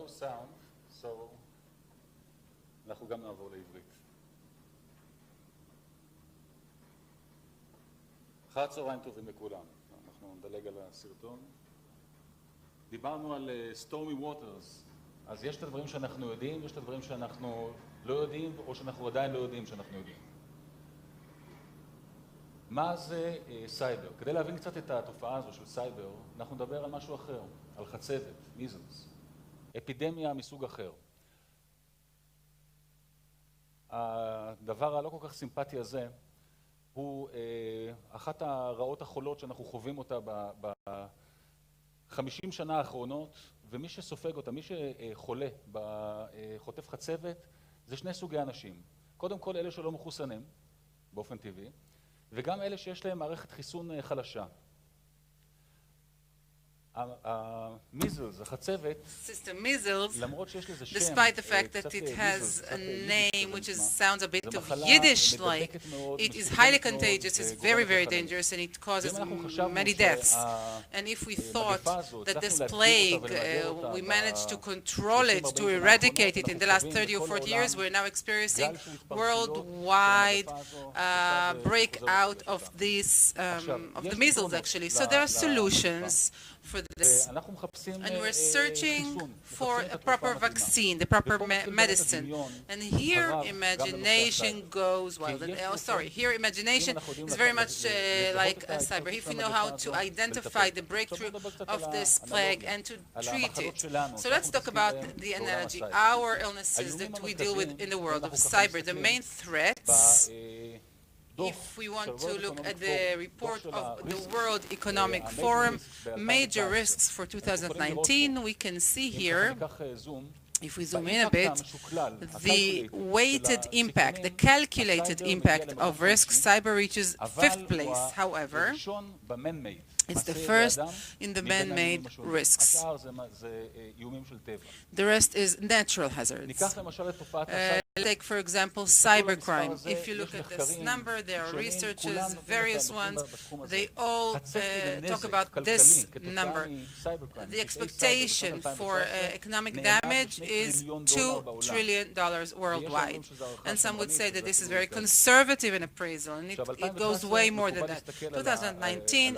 no sound, so אנחנו גם נעבור לעברית. אחר צהריים טובים לכולם. אנחנו נדלג על הסרטון. דיברנו על stormy waters. אז יש את הדברים שאנחנו יודעים, יש את הדברים שאנחנו לא יודעים, או שאנחנו עדיין לא יודעים שאנחנו יודעים. מה זה סייבר? כדי להבין קצת את התופעה הזו של סייבר, אנחנו נדבר על משהו אחר, על חצבת, מיזלס, אפידמיה מסוג אחר. הדבר הלא כל כך סימפטי הזה הוא אחת הרעות החולות שאנחנו חווים אותה ב-50 שנה האחרונות, ומי שסופג אותה, מי שחולה בחוטף חצבת, זה שני סוגי אנשים. קודם כל אלה שלא מחוסנים, באופן טבעי, וגם אלה שיש להם מערכת חיסון חלשה. המיזלס, החצבת, למרות שיש לזה שם, despite the fact that it has a name which sounds a bit of Yiddish-like, it is highly contagious, it's very, very dangerous, and it causes many deaths. And if we thought that this plague, we managed to control it, to eradicate it in the last 30 or 40 years, we're now experiencing worldwide breakout of this, of the measles, actually. So there are solutions for this, and we're searching for a proper vaccine, the proper medicine. And here imagination goes wild. Here imagination is very much like a cyber. If we know how to identify the breakthrough of this plague and to treat it. So let's talk about the analogy. Our illnesses that we deal with in the world of cyber, the main threats, if we want to look at the report of the World Economic Forum, major risks for 2019, we can see here, if we zoom in a bit, the weighted impact, the calculated impact of risk. Cyber reaches 5th place, however. It's the first in the man-made risks. The rest is natural hazards. Take, for example, cybercrime. If you look at this number, there are researchers, various ones, they all talk about this number. The expectation for economic damage is $2 trillion worldwide. And some would say that this is very conservative in appraisal, and it goes way more than that. 2019,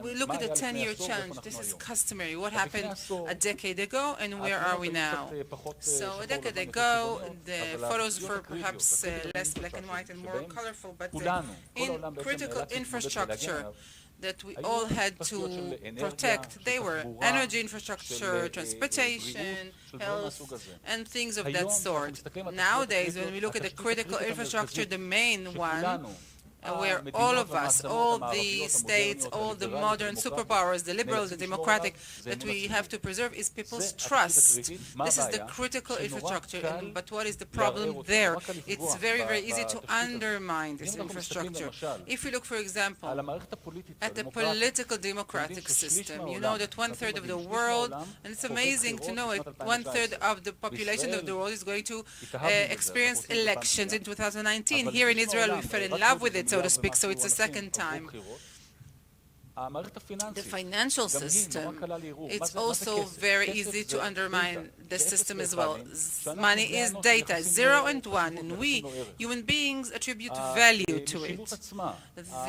we look at the 10-year challenge. This is customary. What happened a decade ago, and where are we now? So a decade ago, the photos were perhaps less black and white and more colorful, but in critical infrastructure that we all had to protect, they were energy infrastructure, transportation, health, and things of that sort. Nowadays, when we look at the critical infrastructure, the main one, where all of us, all the states, all the modern superpowers, the liberal, the democratic, that we have to preserve is people's trust. This is the critical infrastructure, but what is the problem there? It's very, very easy to undermine this infrastructure. If we look, for example, at the political democratic system, you know that 1/3 of the world, and it's amazing to know it, 1/3 of the population of the world is going to experience elections in 2019. Here in Israel, we fell in love with it, so to speak, so it's the second time. The financial system, it's also very easy to undermine the system as well. Money is data, 0 and 1, and we, human beings, attribute value to it.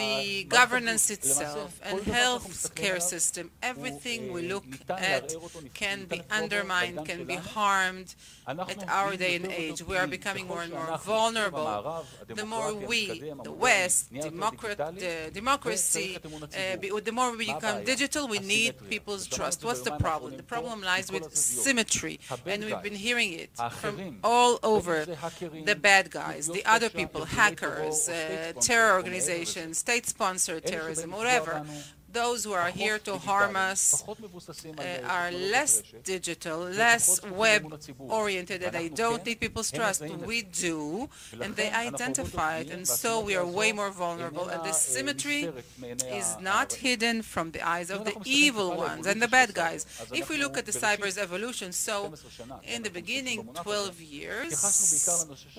The governance itself and health care system, everything we look at can be undermined, can be harmed at our day and age. We are becoming more and more vulnerable. The more we, the West, democracy, the more we become digital, we need people's trust. What's the problem? The problem lies with symmetry, and we've been hearing it from all over. The bad guys, the other people, hackers, terror organizations, state-sponsored terrorism, whatever. Those who are here to harm us are less digital, less web-oriented, and they don't need people's trust. We do, and they identify it, and so we are way more vulnerable. And the symmetry is not hidden from the eyes of the evil ones and the bad guys. If we look at the cyber's evolution, so in the beginning, 12 years,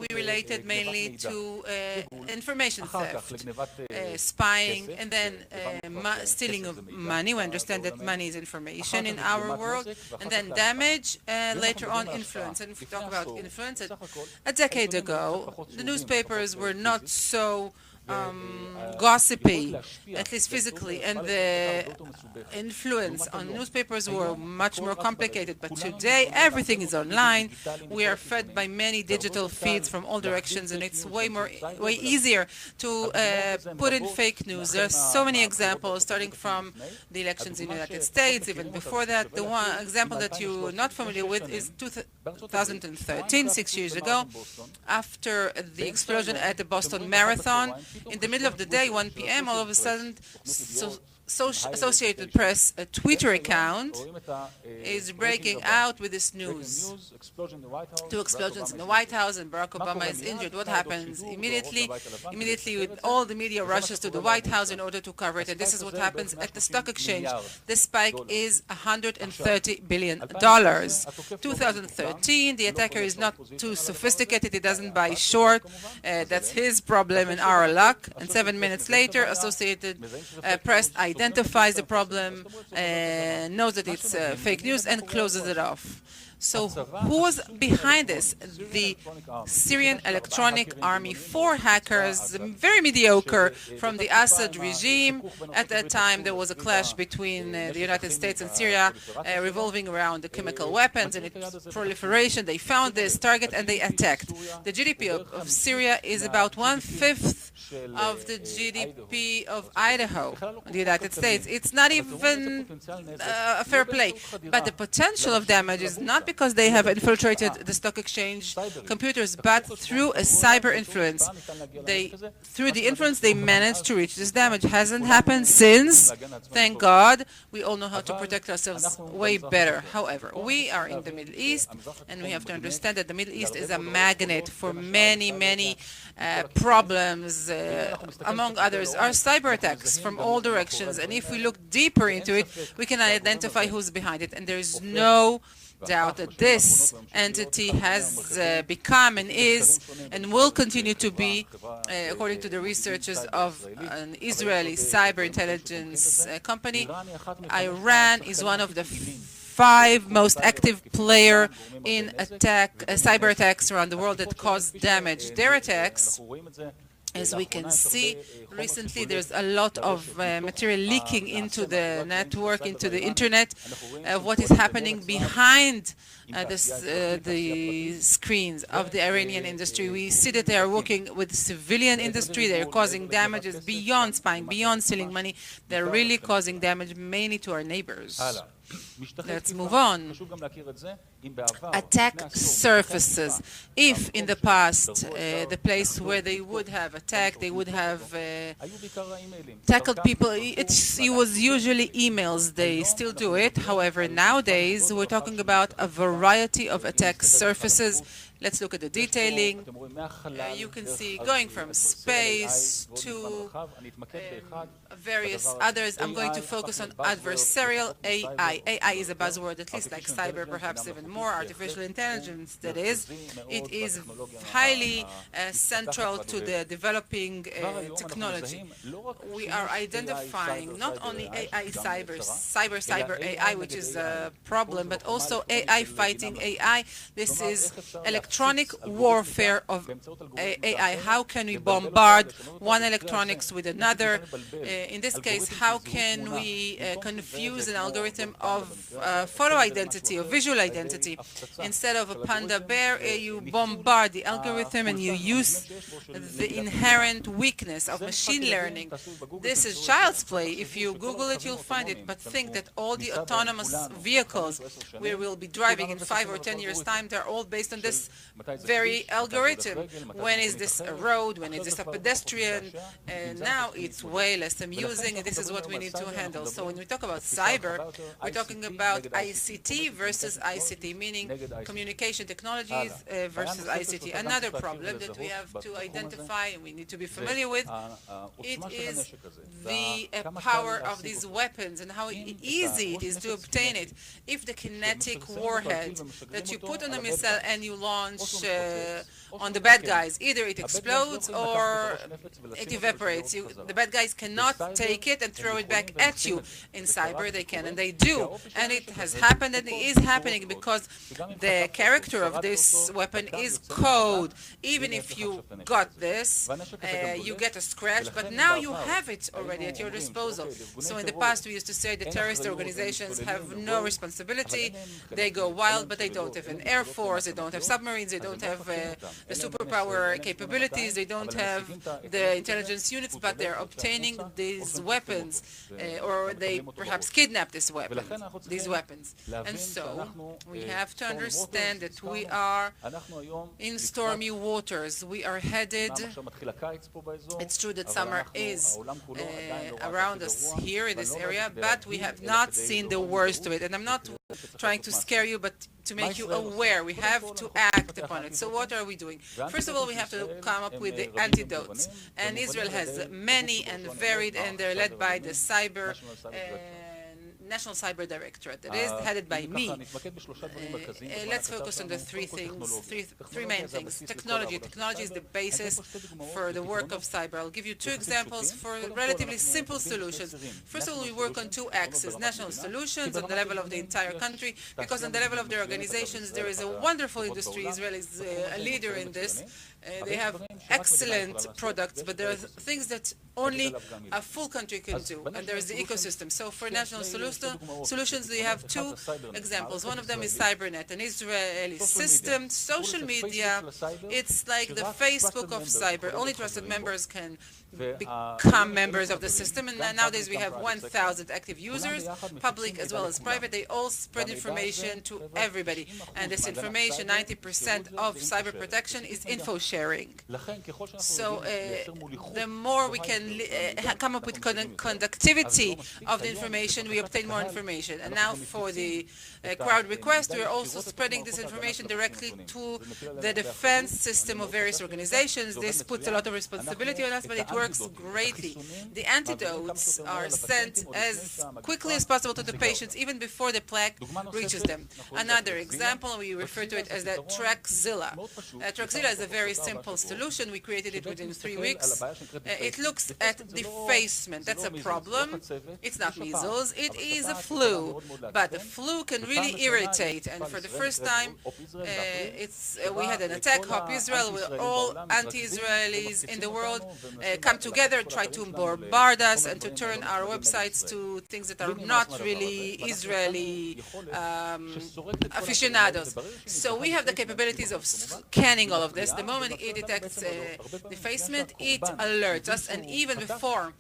we related mainly to information theft, spying, and then stealing of money. We understand that money is information in our world, and then damage, and later on influence. And if we talk about influence, a decade ago, the newspapers were not so gossipy, at least physically, and the influence on newspapers were much more complicated. But today, everything is online. We are fed by many digital feeds from all directions, and it's way easier to put in fake news. There are so many examples, starting from the elections in the United States, even before that. The one example that you're not familiar with is 2013, 6 years ago, after the explosion at the Boston Marathon. In the middle of the day, 1 p.m., all of a sudden, Associated Press, a Twitter account, is breaking out with this news. 2 explosions in the White House, and Barack Obama is injured. What happens? Immediately, with all the media rushes to the White House in order to cover it. And this is what happens at the stock exchange. The spike is $130 billion. 2013, the attacker is not too sophisticated. He doesn't buy short. That's his problem and our luck. And 7 minutes later, Associated Press identifies the problem, knows that it's fake news, and closes it off. So who was behind this? The Syrian Electronic Army, 4 hackers, very mediocre, from the Assad regime. At that time, there was a clash between the United States and Syria, revolving around the chemical weapons and its proliferation. They found this target and they attacked. The GDP of Syria is about 1/5 of the GDP of Idaho, the United States. It's not even a fair play. But the potential of damage is not because they have infiltrated the stock exchange computers, but through a cyber influence. Through the influence, they managed to reach this damage. Hasn't happened since, thank God. We all know how to protect ourselves way better. However, we are in the Middle East, and we have to understand that the Middle East is a magnet for many problems. Among others, are cyber attacks from all directions. And if we look deeper into it, we can identify who's behind it. And there is no doubt that this entity has become and is and will continue to be, according to the researchers of an Israeli cyber intelligence company. Iran is one of the 5 most active player in cyber attacks around the world that cause damage. Their attacks, as we can see, recently there's a lot of material leaking into the network, into the internet, of what is happening behind the screens of the Iranian industry. We see that they are working with the civilian industry. They are causing damages beyond spying, beyond stealing money. They're really causing damage mainly to our neighbors. Let's move on. Attack surfaces. If in the past, the place where they would have attacked, they would have tackled people, it was usually emails. They still do it. However, nowadays, we're talking about a variety of attack surfaces. Let's look at the detailing. You can see going from space to various others. I'm going to focus on adversarial AI. AI is a buzzword, at least like cyber, perhaps even more, artificial intelligence, that is. It is highly central to the developing technology. We are identifying not only AI cyber AI, which is a problem, but also AI fighting AI. This is electronic warfare of AI. How can we bombard one electronics with another? In this case, how can we confuse an algorithm of photo identity or visual identity? Instead of a panda bear, you bombard the algorithm and you use the inherent weakness of machine learning. This is child's play. If you Google it, you'll find it. But think that all the autonomous vehicles we will be driving in 5 or 10 years' time, they're all based on this very algorithm. When is this a road? When is this a pedestrian? And now it's way less amusing, and this is what we need to handle. So when we talk about cyber, we're talking about ICT versus ICT, meaning communication technologies versus ICT. Another problem that we have to identify and we need to be familiar with, it is the power of these weapons and how easy it is to obtain it. If the kinetic warhead that you put on a missile and you launch on the bad guys, either it explodes or it evaporates. The bad guys cannot take it and throw it back at you. In cyber they can, and they do, and it has happened and it is happening because the character of this weapon is code. Even if you got this, you get a scratch, but now you have it already at your disposal. So in the past we used to say that terrorist organizations have no responsibility, they go wild, but they don't have an air force, they don't have submarines, they don't have the superpower capabilities, they don't have the intelligence units, but they're obtaining these weapons, or they perhaps kidnap these weapons. And so we have to understand that we are in stormy waters. We are headed, it's true that summer is around us here in this area, but we have not seen the worst of it. And I'm not trying to scare you, but to make you aware. We have to act upon it. So what are we doing? First of all, we have to come up with the antidotes. And Israel has many and varied, and they're led by the National Cyber Directorate that is headed by me. Let's focus on the three main things. Technology. Technology is the basis for the work of cyber. I'll give you two examples for relatively simple solutions. First of all, we work on two axes: national solutions on the level of the entire country, because on the level of the organizations there is a wonderful industry. Israel is a leader in this. They have excellent products, but there are things that only a full country can do, and there is the ecosystem. So for national solutions, we have two examples. One of them is CyberNet, an Israeli system, social media. It's like the Facebook of cyber. Only trusted members can become members of the system, and nowadays we have 1,000 active users, public as well as private. They all spread information to everybody, and this information, 90% of cyber protection is info sharing. So the more we can come up with conductivity of the information, we obtain more information. And now for the crowd request, we are also spreading this information directly to the defense system of various organizations. This puts a lot of responsibility on us, but it works greatly. The antidotes are sent as quickly as possible to the patients, even before the plague reaches them. Another example, we refer to it as the Traxilla. Traxilla is a very simple solution. We created it within 3 weeks. It looks at defacement. That's a problem. It's not measles. It is a flu. But the flu can really irritate. And for the first time, we had an attack, Hope Israel, where all anti-Israelis in the world come together, try to bombard us and to turn our websites to things that are not really Israeli aficionados. So we have the capabilities of scanning all of this. The moment it detects defacement, it alerts us, and even before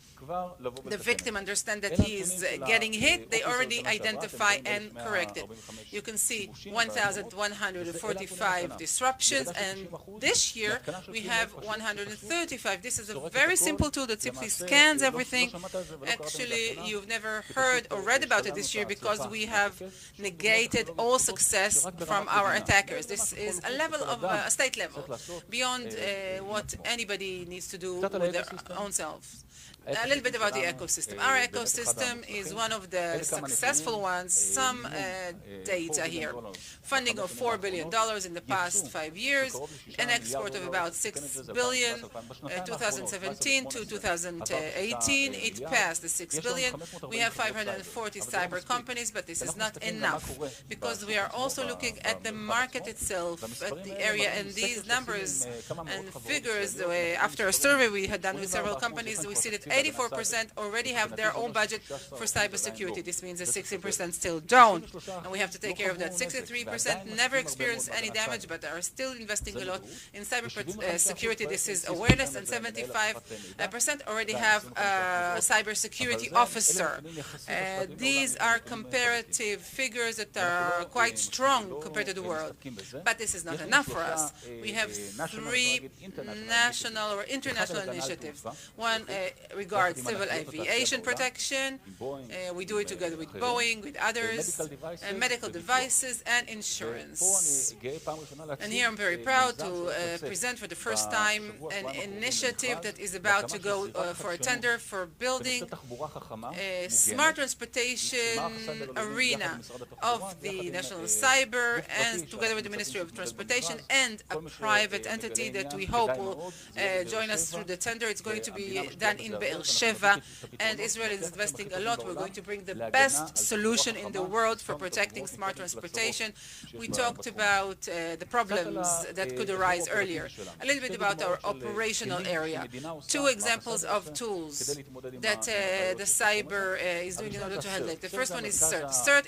the victim understands that he is getting hit, they already identify and correct it. You can see 1,145 disruptions, and this year we have 135. This is a very simple tool that simply scans everything. Actually, you've never heard or read about it this year because we have negated all success from our attackers. This is a level of a state level, beyond what anybody needs to do with their own selves. A little bit about the ecosystem. Our ecosystem is one of the successful ones. Some data here. Funding of $4 billion in the past 5 years, an export of about $6 billion, 2017 to 2018. It passed the $6 billion. We have 540 cyber companies, but this is not enough because we are also looking at the market itself, at the area, and these numbers and figures, after a survey we had done with several companies, we see that 84% already have their own budget for cybersecurity. This means that 16% still don't, and we have to take care of that. 63% never experience any damage, but are still investing a lot in cybersecurity. This is awareness, and 75% already have a cybersecurity officer. These are comparative figures that are quite strong compared to the world, but this is not enough for us. We have 3 national or international initiatives. One regards civil aviation protection. We do it together with Boeing, with others, medical devices, and insurance. And here I'm very proud to present for the first time an initiative that is about to go for a tender for building a smart transportation arena of the National Cyber, and together with the Ministry of Transportation and a private entity that we hope will join us through the tender. It's going to be done in Be'er Sheva, and Israel is investing a lot. We're going to bring the best solution in the world for protecting smart transportation. We talked about the problems that could arise earlier. A little bit about our operational area. Two examples of tools that the cyber is doing in order to handle it. The first one is CERT. CERT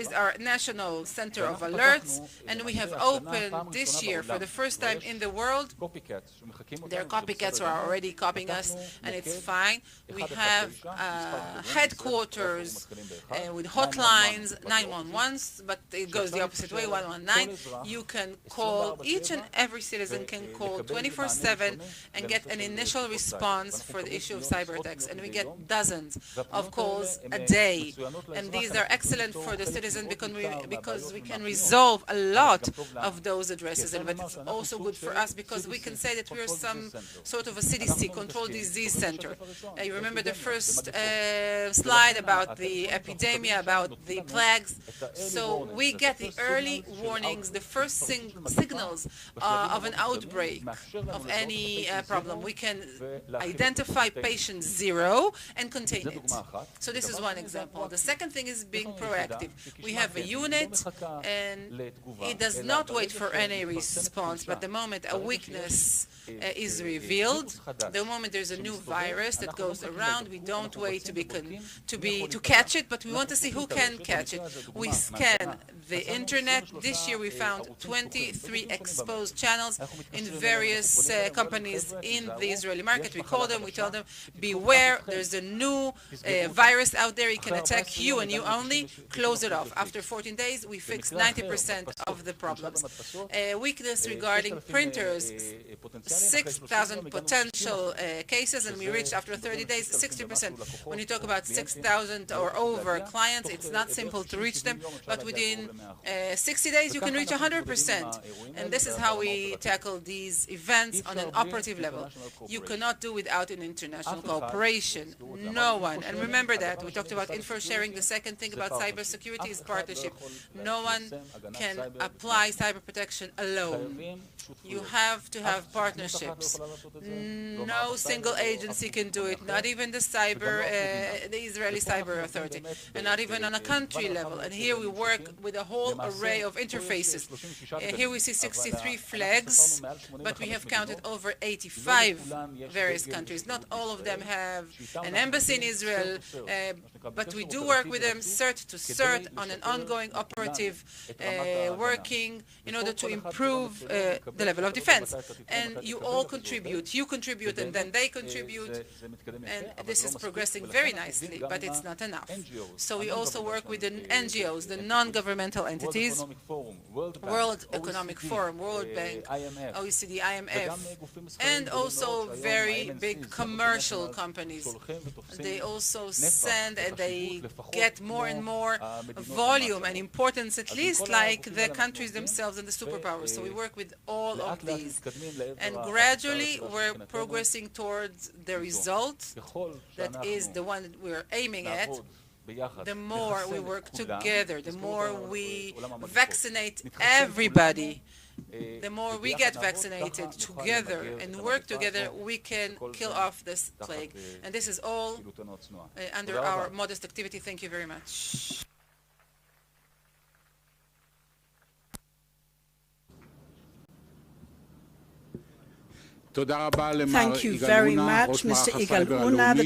is our national center of alerts, and we have opened this year for the first time in the world. There are copycats who are already copying us, and it's fine. We have headquarters with hotlines, 911s, but it goes the opposite way, 119. You can call, each and every citizen can call 24/7 and get an initial response for the issue of cyber attacks, and we get dozens of calls a day. And these are excellent for the citizen because we can resolve a lot of those addresses, and but it's also good for us because we can say that we are some sort of a CDC, Controlled Disease Center. You remember the first slide about the epidemic, about the plagues. So we get the early warnings, the first signals of an outbreak of any problem. We can identify patient 0 and contain it. So this is one example. The second thing is being proactive. We have a unit, and it does not wait for any response, but the moment a weakness is revealed, the moment there's a new virus that goes around, we don't wait to catch it, but we want to see who can catch it. We scan the internet. This year we found 23 exposed channels in various companies in the Israeli market. We call them, we tell them, beware, there's a new virus out there, it can attack you and you only, close it off. After 14 days, we fixed 90% of the problems. Weakness regarding printers, 6,000 potential cases, and we reached after 30 days 60%. When you talk about 6,000 or over clients, it's not simple to reach them, but within 60 days you can reach 100%. And this is how we tackle these events on an operative level. You cannot do without an international cooperation. No one. And remember that. We talked about info sharing. The second thing about cybersecurity is partnership. No one can apply cyber protection alone. You have to have partnerships. No single agency can do it, not even the Israeli Cyber Authority, and not even on a country level. And here we work with a whole array of interfaces. Here we see 63 flags, but we have counted over 85 various countries. Not all of them have an embassy in Israel, but we do work with them cert to cert on an ongoing operative working in order to improve the level of defense. And you all contribute. You contribute, and then they contribute, and this is progressing very nicely, but it's not enough. So we also work with the NGOs, the non-governmental entities, World Economic Forum, World Bank, OECD, IMF, and also very big commercial companies. They also send and they get more and more volume and importance, at least like the countries themselves and the superpowers. So we work with all of these. And gradually we're progressing towards the result that is the one that we're aiming at. The more we work together, the more we vaccinate everybody, the more we get vaccinated together and work together, we can kill off this plague. And this is all under our modest activity. Thank you very much. Thank you very much, Mr. Yigal Unna, the